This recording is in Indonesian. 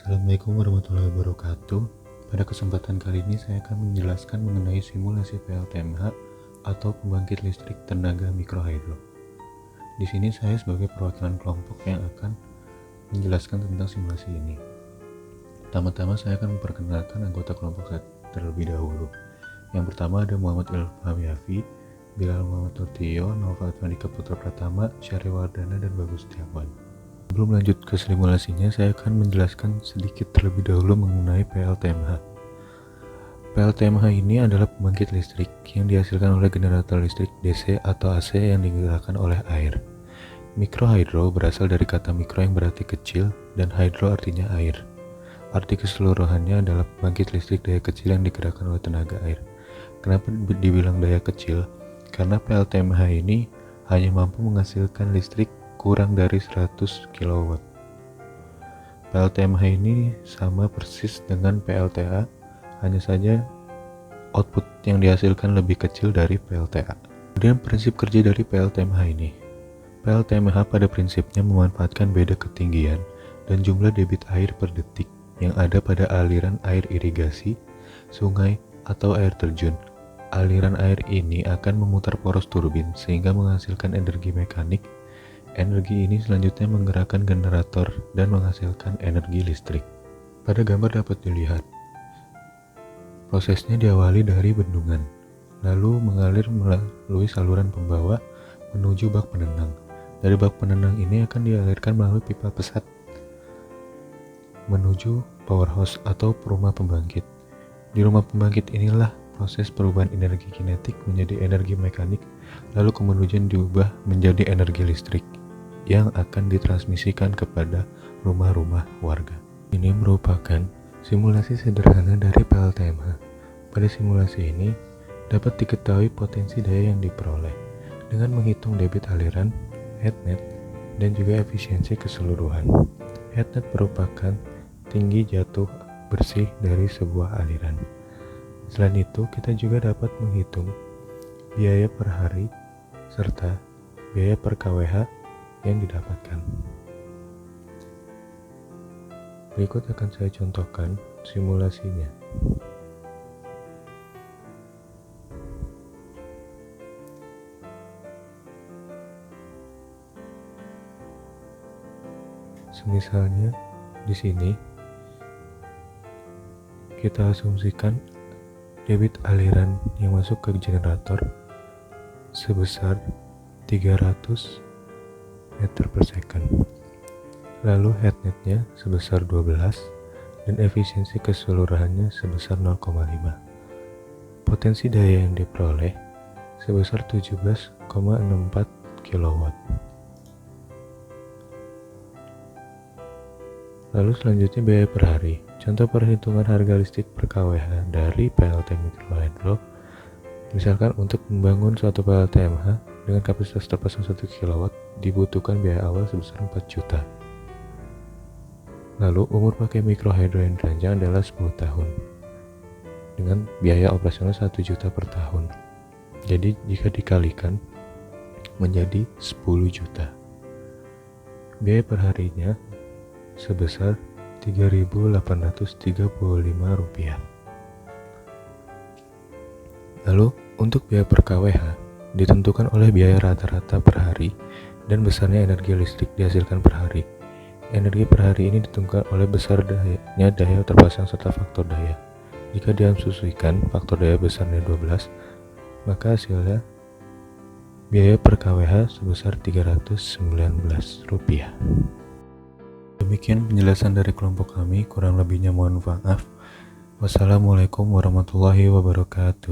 Assalamualaikum warahmatullahi wabarakatuh. Pada kesempatan kali ini saya akan menjelaskan mengenai simulasi PLTMH atau pembangkit listrik tenaga mikrohidro. Di sini saya sebagai perwakilan kelompok yang akan menjelaskan tentang simulasi ini. Pertama-tama saya akan memperkenalkan anggota kelompok saya terlebih dahulu. Yang pertama ada Muhammad Ilham Yafi, Bilal Muhammad Turtiyo, Nova Atmanika Putra Pratama, Syarewardana, dan Bagus Setiawan. Sebelum lanjut ke simulasinya, saya akan menjelaskan sedikit terlebih dahulu mengenai PLTMH. PLTMH ini adalah pembangkit listrik yang dihasilkan oleh generator listrik DC atau AC yang digerakkan oleh air. Mikrohidro berasal dari kata mikro yang berarti kecil dan hydro artinya air. Arti keseluruhannya adalah pembangkit listrik daya kecil yang digerakkan oleh tenaga air. Kenapa dibilang daya kecil? Karena PLTMH ini hanya mampu menghasilkan listrik kurang dari 100 kW. PLTMH ini sama persis dengan PLTA, hanya saja output yang dihasilkan lebih kecil dari PLTA. Kemudian prinsip kerja dari PLTMH ini. PLTMH pada prinsipnya memanfaatkan beda ketinggian dan jumlah debit air per detik yang ada pada aliran air irigasi, sungai, atau air terjun. Aliran air ini akan memutar poros turbin sehingga menghasilkan energi mekanik. Energi ini selanjutnya menggerakkan generator dan menghasilkan energi listrik. Pada gambar dapat dilihat, prosesnya diawali dari bendungan, lalu mengalir melalui saluran pembawa menuju bak penenang. Dari bak penenang ini akan dialirkan melalui pipa pesat menuju powerhouse atau rumah pembangkit. Di rumah pembangkit inilah proses perubahan energi kinetik menjadi energi mekanik, lalu kemudian diubah menjadi energi listrik yang akan ditransmisikan kepada rumah-rumah warga. Ini merupakan simulasi sederhana dari PLTMH. Pada simulasi ini dapat diketahui potensi daya yang diperoleh dengan menghitung debit aliran, headnet, dan juga efisiensi keseluruhan. Headnet merupakan tinggi jatuh bersih dari sebuah aliran. Selain itu, kita juga dapat menghitung biaya per hari serta biaya per kWh yang didapatkan. Berikut akan saya contohkan simulasinya. Semisalnya di sini kita asumsikan debit aliran yang masuk ke generator sebesar 300 meter per second. Lalu headnetnya sebesar 12 dan efisiensi keseluruhannya sebesar 0,5. Potensi daya yang diperoleh sebesar 17,64 kW. Lalu selanjutnya biaya per hari. Contoh perhitungan harga listrik per kWh dari PLT Mikrohidro. Misalkan untuk membangun suatu PLTMH dengan kapasitas terpasang 1 kW dibutuhkan biaya awal sebesar 4 juta. Lalu umur pakai mikrohidro yang dirancang adalah 10 tahun dengan biaya operasional 1 juta per tahun. Jadi jika dikalikan menjadi 10 juta. Biaya per harinya sebesar Rp3.835. Lalu untuk biaya per kWh ditentukan oleh biaya rata-rata per hari dan besarnya energi listrik dihasilkan per hari. Energi per hari ini ditentukan oleh besar daya terpasang serta faktor daya. Jika diasumsikan faktor daya besarnya 12, maka hasilnya biaya per kWh sebesar Rp319. Demikian penjelasan dari kelompok kami, kurang lebihnya mohon maaf. Wassalamualaikum warahmatullahi wabarakatuh.